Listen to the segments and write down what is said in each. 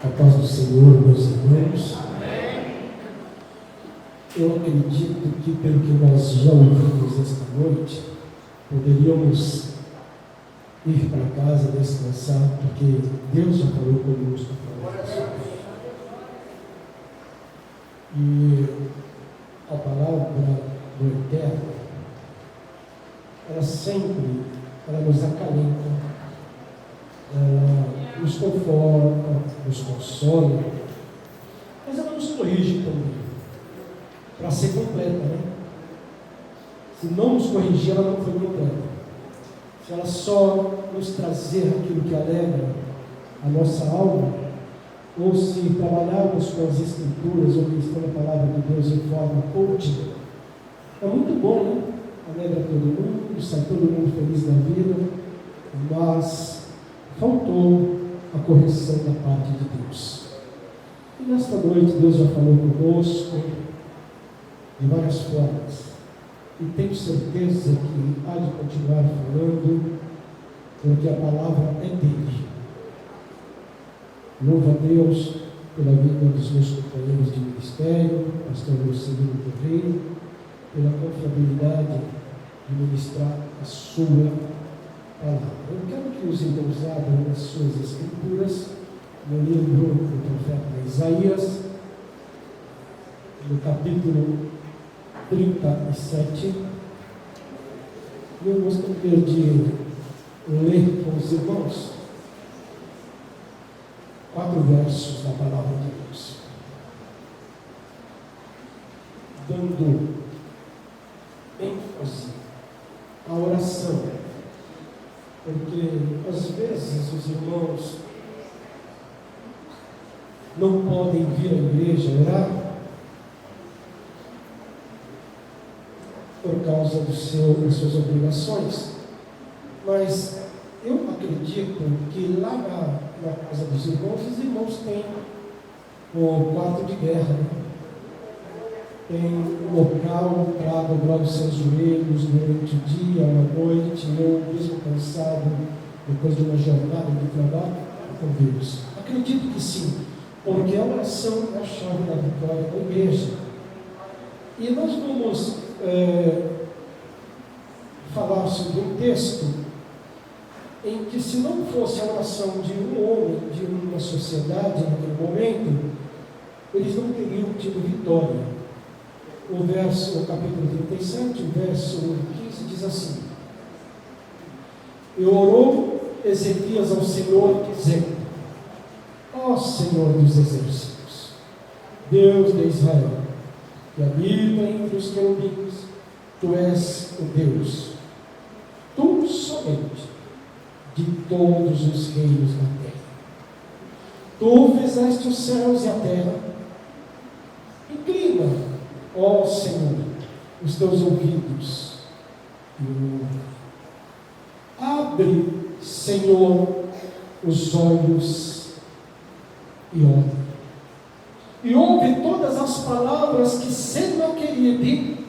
A paz do Senhor, meus irmãos. Eu acredito que, pelo que nós já ouvimos esta noite, poderíamos ir para casa descansar, porque Deus já falou conosco. E a palavra do Eterno, ela sempre nos acalenta, ela nos conforta, nos consola, mas ela nos corrige também, para ser completa, né? Se não nos corrigir, ela não foi completa. Se ela só nos trazer aquilo que alegra a nossa alma, ou se trabalharmos com as Escrituras, ou ministrando a palavra de Deus em forma contínua, é muito bom, né? Alegra todo mundo, sai todo mundo feliz da vida, mas faltou a correção da parte de Deus. E nesta noite Deus já falou conosco de várias formas, e tenho certeza que há de continuar falando, porque a palavra é dele. Louvo a Deus pela vida dos meus companheiros de ministério, pastor Lucilino Correia, pela confiabilidade de ministrar a sua palavra. Eu quero que os irmãos abram as suas escrituras no livro do profeta Isaías, no capítulo 37. Eu gostaria de ler com os irmãos 4 versos da palavra de Deus, dando ênfase à oração, porque às vezes os irmãos não podem vir à igreja orar por causa das suas obrigações, mas eu acredito que lá na casa dos irmãos, os irmãos têm o quarto de guerra, né? Tem um local para dobrar os seus joelhos durante o dia, à noite, ou mesmo cansado, depois de uma jornada de trabalho com Deus. Acredito que sim, porque a oração é a chave da vitória da igreja. E nós vamos falar sobre um texto em que, se não fosse a oração de um homem, de uma sociedade naquele momento, eles não teriam tido vitória. O capítulo 37, o verso 15 diz assim: E orou Ezequias ao Senhor, dizendo: Ó Senhor dos exércitos, Deus de Israel, que habita entre os querubins, tu és o Deus, tu somente, de todos os reinos da terra. Tu fizeste os céus e a terra. Inclina, ó Senhor, os teus ouvidos e ouve. Abre, Senhor, os olhos e olha. E ouve todas as palavras que Senaqueribe,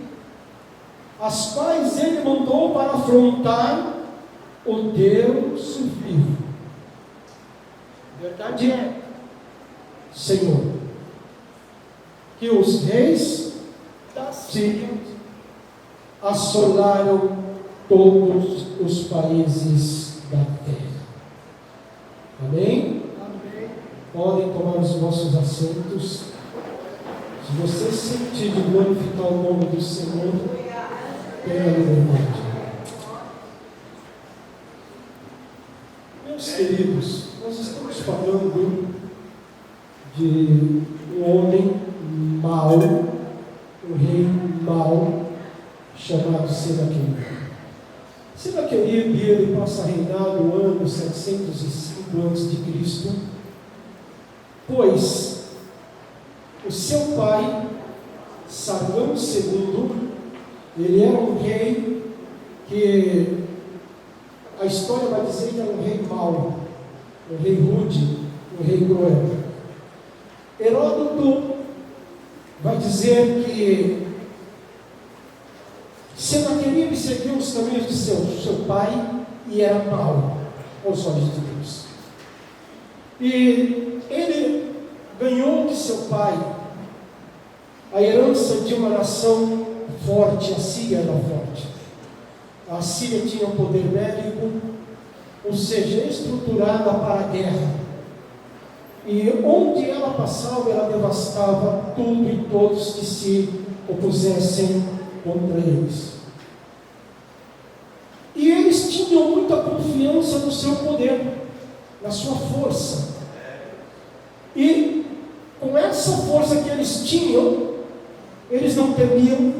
as quais ele mandou para afrontar o Deus vivo. Verdade é, Senhor, que os reis da Síria assolaram todos os países da terra. Amém? Amém. Podem tomar os vossos assentos. Se você sentir de glorificar o nome do Senhor, tenha liberdade. Meus queridos, nós estamos falando de um homem mau, um rei mau, chamado Senaqueribe. Senaqueribe, ele passa a reinar no ano 705 a.C., pois o seu pai, Sargão II, ele era um rei que a história vai dizer que era um rei mau, um rei rude, um rei cruel. Heródoto vai dizer que Senaqueribe seguiu os caminhos de seu pai e era mau aos olhos de Deus. E ele ganhou de seu pai a herança de uma nação forte. A Síria era forte. A Síria tinha um poder bélico, ou seja, estruturada para a guerra. E onde ela passava, ela devastava tudo e todos que se opusessem contra eles. E eles tinham muita confiança no seu poder, na sua força. E com essa força que eles tinham, eles não temiam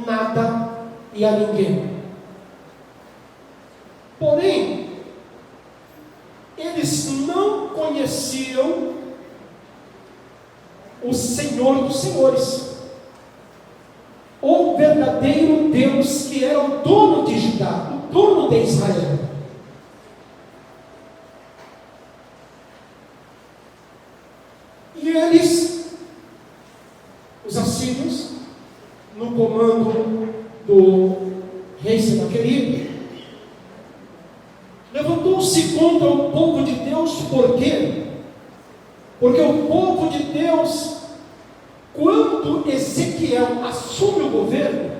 nada e a ninguém. Porém, eles não conheciam o Senhor dos Senhores, o verdadeiro Deus que era o dono de Judá, o dono de Israel. E eles, os assírios, no comando do rei Senaqueribe, levantou-se contra o povo de Deus. Por quê? Porque o povo de Deus, quando Ezequiel assume o governo,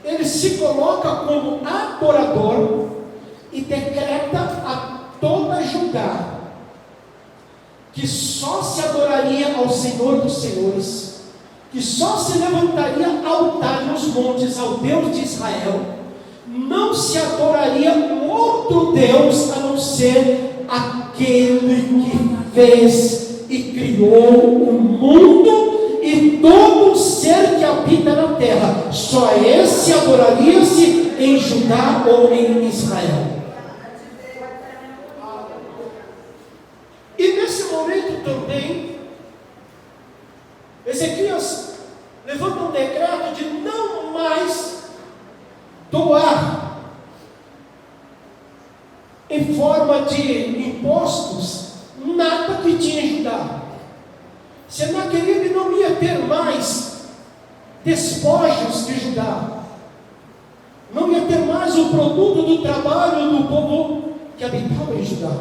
ele se coloca como adorador e decreta a toda Judá que só se adoraria ao Senhor dos Senhores, que só se levantaria altar nos montes ao Deus de Israel, não se adoraria um outro Deus a não ser aquele que fez e criou o mundo e todo ser que habita na terra. Só esse adoraria-se em Judá ou em Israel. E nesse momento também, Ezequias levanta um decreto de não mais doar em forma de impostos nada que tinha em Judá. Senaqueribe não ia ter mais despojos de Judá, não ia ter mais o produto do trabalho do povo que habitava em Judá.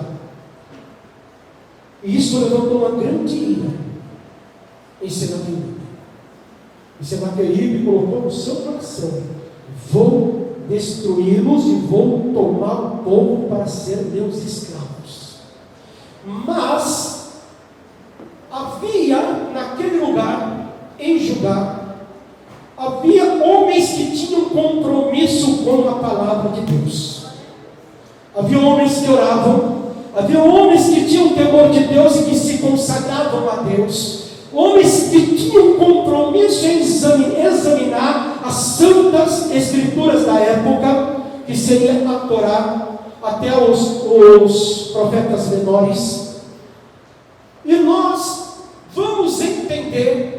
E isso levantou uma grande ira em Senaqueribe. E Senaqueribe colocou no seu coração: vou destruí-los e vou tomar o povo para ser meus escravos. Mas havia naquele lugar, em Judá, havia homens que tinham compromisso com a palavra de Deus. Havia homens que oravam, havia homens que tinham temor de Deus e que se consagravam a Deus. Homens que tinham compromisso em examinar as santas escrituras da época, que seria a Torá, até os profetas menores. E nós vamos entender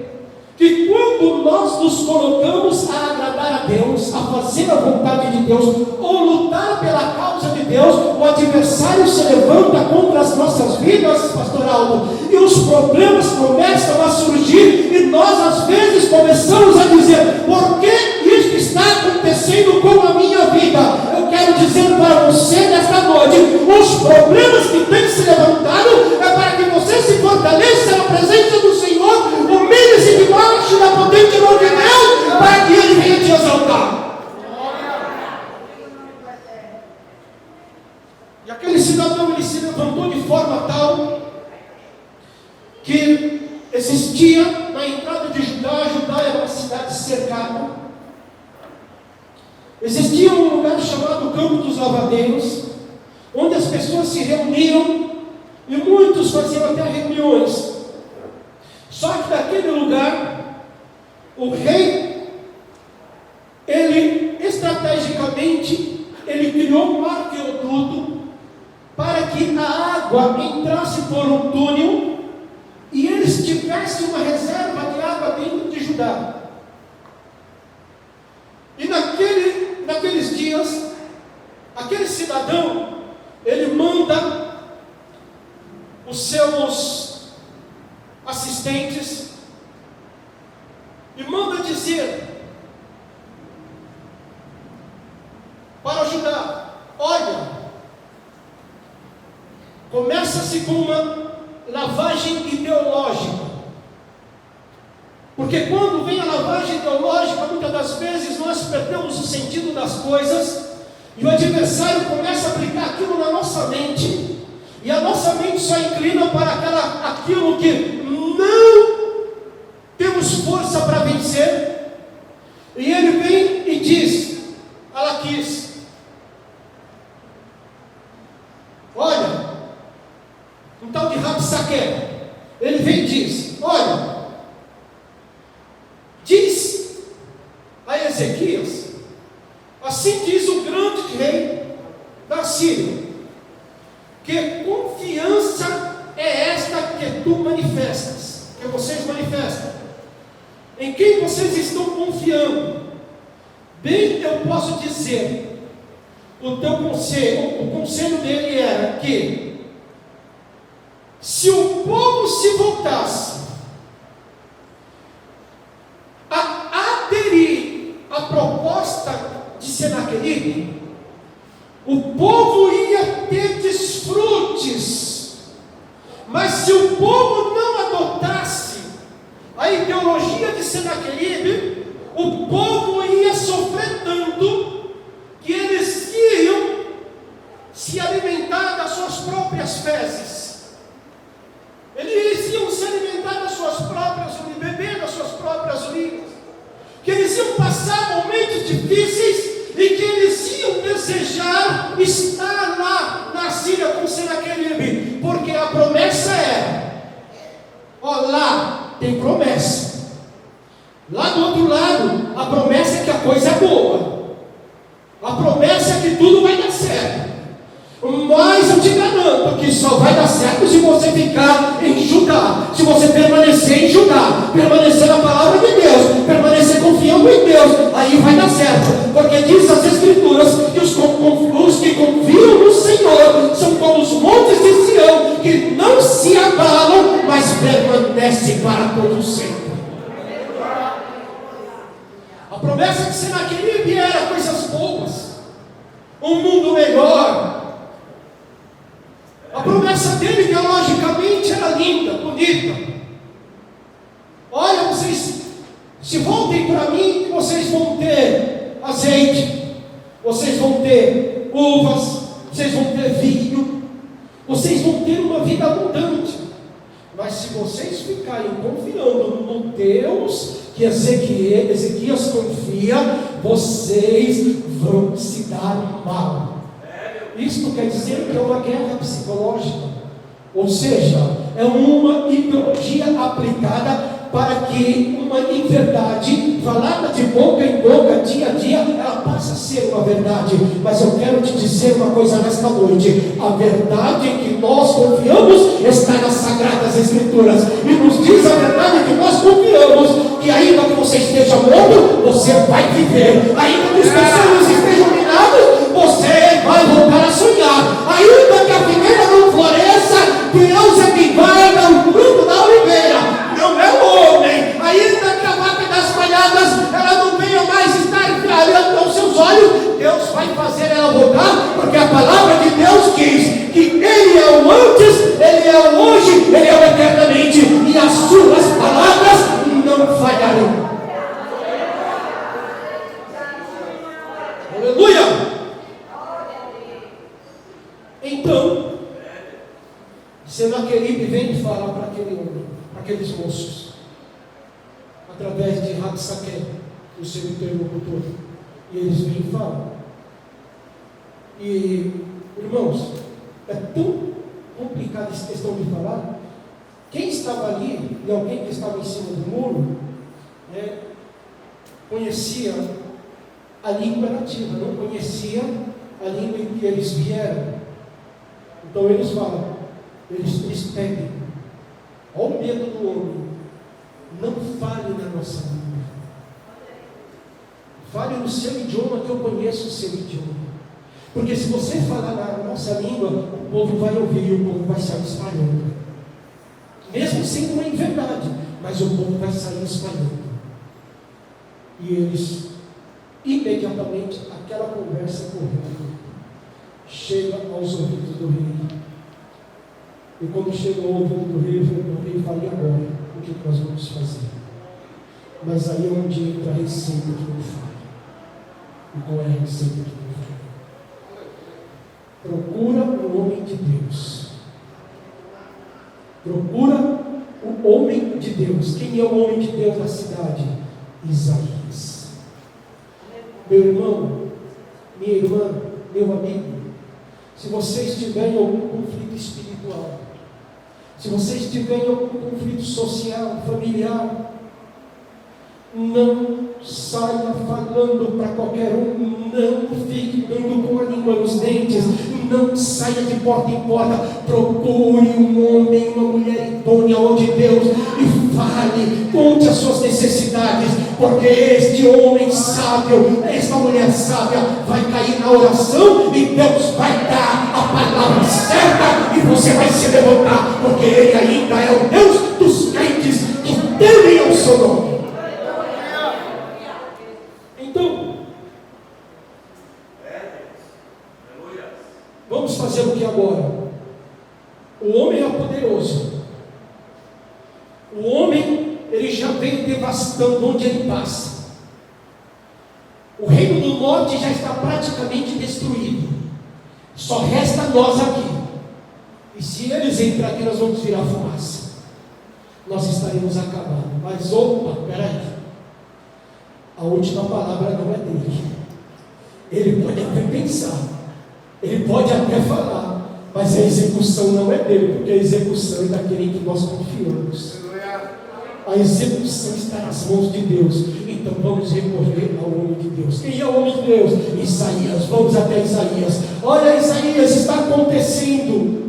que quando nós nos colocamos a agradar a Deus, a fazer a vontade de Deus, ou lutar pela causa de Deus, o adversário se levanta contra as nossas vidas, pastor Aldo, e os problemas começam a surgir, e nós às vezes começamos a dizer: por que isso está acontecendo com a minha vida? Eu quero dizer para você nesta noite: os problemas que têm se levantado é para que você se fortaleça na presença do Senhor, humilhe-se debaixo da potente mão de Deus, para que Ele venha te exaltar. E aquele cidadão, ele se levantou de forma tal que existia na entrada de Judá. Judá era uma cidade cercada. Existia um lugar chamado Campo dos Lavadeiros, onde as pessoas se reuniam, e muitos faziam até reuniões. Só que naquele lugar, o rei, ele estrategicamente, ele criou um arqueoduto para que a água entrasse por um túnel e eles tivessem uma reserva de água dentro de Judá. E naqueles dias, aquele cidadão, ele manda os seus assistentes e manda dizer para Judá: olha, Começa-se com uma lavagem ideológica. Porque quando vem a lavagem ideológica, muitas das vezes nós perdemos o sentido das coisas, e o adversário começa a aplicar aquilo na nossa mente, e a nossa mente só inclina para aquilo que não temos força para vencer, e ele vem e diz: Alaquis, olha, um tal de Rabsaque, ele vem e diz: olha, diz a Ezequias, assim diz o grande rei da Síria, que confiança é esta que tu manifestas, que vocês manifestam, em quem vocês estão confiando? Bem, eu posso dizer, o conselho dele era que, se o povo se voltasse a aderir à proposta de Senaqueribe, o povo ia ter desfrutes. Mas se o povo não adotasse a ideologia de Senaqueribe, o povo ia sofrer tanto que eles iam se alimentar das suas próprias fezes. Eles iam se alimentar das suas próprias, beber das suas próprias urinas. Que eles iam passar momentos difíceis e que eles iam desejar estar lá na Síria com Senaqueribe, porque a promessa era: ó, lá tem promessa, lá do outro lado a promessa é que a coisa é boa, a promessa é que tudo vai dar certo. Mas eu te garanto que só vai dar certo se você ficar em Judá, se você permanecer em Judá, permanecer na palavra de Deus, permanecer confiando em Deus, aí vai dar certo, porque diz as Escrituras que os que confiam no Senhor são como os montes de Sião, que não se abalam, mas permanecem para todo sempre. A promessa de Senaqueribe era coisas boas, um mundo melhor. A promessa dele, teologicamente, era linda, bonita. Olha, vocês se voltem para mim, que vocês vão ter azeite, vocês vão ter uvas, vocês vão ter vinho, vocês vão ter uma vida abundante. Mas se vocês ficarem confiando no Deus que Ezequias confia, vocês vão se dar mal. Isto quer dizer que é uma guerra psicológica, ou seja, é uma ideologia aplicada para que uma inverdade, falada de boca em boca, dia a dia, ela passa a ser uma verdade. Mas eu quero te dizer uma coisa nesta noite: a verdade em que nós confiamos está nas Sagradas Escrituras, e nos diz a verdade que nós confiamos, que ainda que você esteja morto, você vai viver, ainda que os pensamentos estejam minados, você vai voltar a sonhar, ainda que a figueira não floresça, Deus é quem vai dar o fruto da oliveira, não é o homem. Ainda que a vaca das palhadas ela não venha mais estar clareando aos seus olhos, Deus vai fazer ela voltar, porque a palavra de Deus diz que Ele é o antes, Ele é o hoje, Ele é o eternamente, e as suas palavras não falharão. Aleluia! Então, Senaqueribe vem falar para aquele homem, para aqueles moços, através de Rabsaque, o seu interlocutor, e eles vêm e falam. E, irmãos, é tão complicada essa questão de falar. Quem estava ali, e alguém que estava em cima do muro, conhecia a língua nativa, não conhecia a língua em que eles vieram. Então eles falam, eles pedem: olha o medo do homem, não fale na nossa língua, fale no seu idioma, que eu conheço o seu idioma, porque se você falar na nossa língua, o povo vai ouvir e o povo vai sair espalhando, mesmo sendo uma inverdade, mas o povo vai sair espalhando. E eles, imediatamente, aquela conversa correndo chega aos ouvidos do rei. E quando chega o ouvido do rei fala: e agora? O que nós vamos fazer? Mas aí é onde entra a receita que eu falo. E qual é a receita que eu falo? Procura o homem de Deus. Procura o homem de Deus. Quem é o homem de Deus da cidade? Isaías. Meu irmão, minha irmã, meu amigo, se você estiver em algum conflito espiritual, se você estiver em algum conflito social, familiar, não saia falando para qualquer um, não fique dando com a língua nos dentes, não saia de porta em porta, procure um homem, uma mulher idônea onde Deus e fale, conte as suas necessidades, porque este homem sábio, esta mulher sábia vai cair na oração e Deus vai dar a palavra certa e você vai se levantar, porque Ele ainda é o Deus dos crentes que temem ao seu nome. Vamos fazer o que agora? O homem é poderoso. O homem, ele já vem devastando onde ele passa. O reino do norte já está praticamente destruído. Só resta nós aqui. E se eles entrarem aqui, nós vamos virar fumaça. Nós estaremos acabando. Mas opa, peraí. A última palavra não é dele. Ele pode até pensar. Ele pode até falar, mas a execução não é dele, porque a execução é daquele em que nós confiamos. A execução está nas mãos de Deus. Então vamos recorrer ao homem de Deus. Quem é o homem de Deus? Isaías. Vamos até Isaías. Olha, Isaías, está acontecendo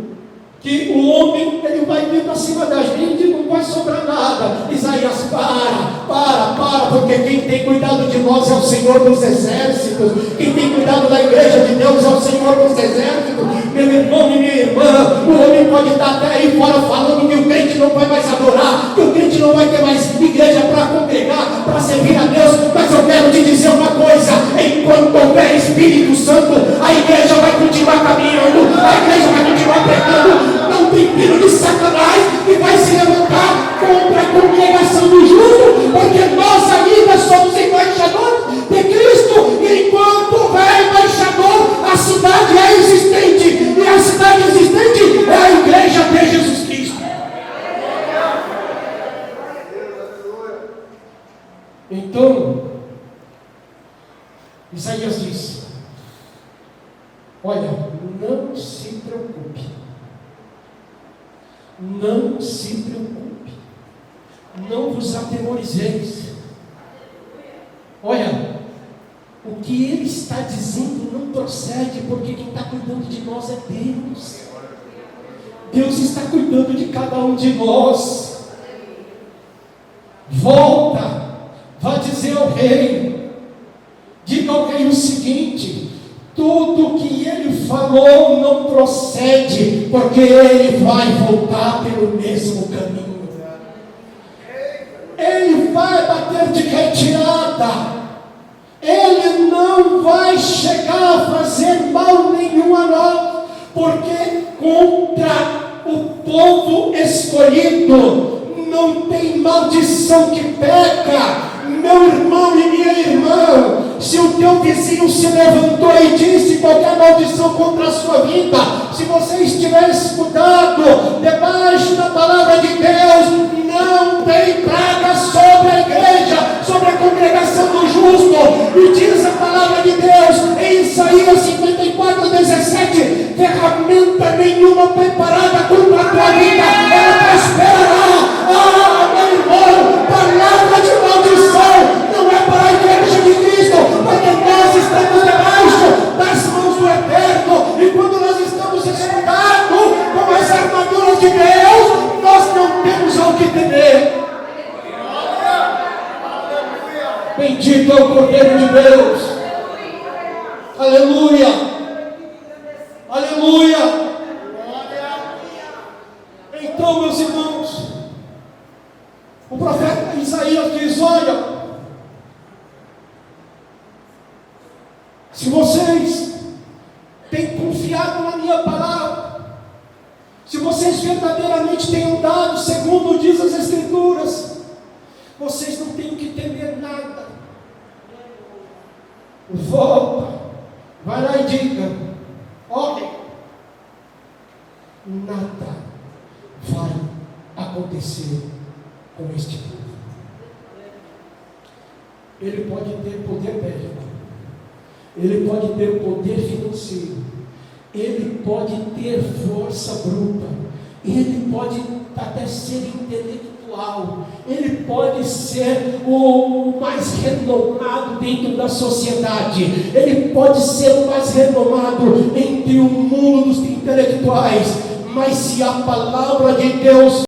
que o homem, ele vai vir para cima da gente e não vai sobrar nada. Isaías, para, porque quem tem cuidado de nós é o Senhor dos exércitos. Quem tem cuidado da igreja de Deus é o Senhor dos exércitos. Meu irmão e minha irmã, o homem pode estar até aí fora falando que o crente não vai mais adorar, que o crente não vai ter mais igreja para congregar, para servir a Deus, mas eu quero te dizer uma coisa: enquanto houver Espírito Santo, a igreja vai continuar caminhando, a igreja vai continuar pregando. Não tem filho de Satanás que vai se levantar contra a congregação do justo, porque nós ainda somos embaixadores de Cristo, e enquanto houver embaixador, a cidade é existente, e a cidade existente é a igreja de Jesus Cristo. Então, Isaías diz: olha, não se preocupe, não se preocupe, não vos atemorizeis. Olha, o que ele está dizendo não procede, porque quem está cuidando de nós é Deus. Deus está cuidando de cada um de nós. Volta, vá dizer ao rei, diga ao rei o seguinte: tudo que ele falou não procede, porque ele vai voltar pelo mesmo caminho. Ele vai bater de retirada. Ele não vai chegar a fazer mal nenhum a nós, porque contra o povo escolhido não tem maldição que peca. Meu irmão e minha irmã, se o teu vizinho se levantou e disse qualquer maldição contra a sua vida, se você estiver escudado debaixo da palavra de Deus, não tem praga sobre a igreja, sobre a congregação do justo. E diz a palavra de Deus em Isaías 54:17: ferramenta nenhuma preparada contra a tua vida, ela prosperará. Meu irmão, palavra de maldição não é para a igreja de Cristo, porque nós estamos debaixo das mãos do Eterno, e quando nós estamos escudados com as armaduras de Deus, nós não temos ao que temer. Bendito é o Cordeiro de Deus. Aleluia. Aleluia. Então, meus irmãos, o profeta Isaías diz: olha, se vocês têm confiado na minha palavra, se vocês verdadeiramente têm andado segundo diz as Escrituras, vocês não têm que temer nada. Volta, vai lá e diga: olha, nada vai acontecer com este povo. Ele pode ter poder bélico, ele pode ter poder financeiro, ele pode ter força bruta, ele pode até ser intelectual, ele pode ser o mais renomado dentro da sociedade, ele pode ser o mais renomado entre o mundo dos intelectuais, mas se a palavra de Deus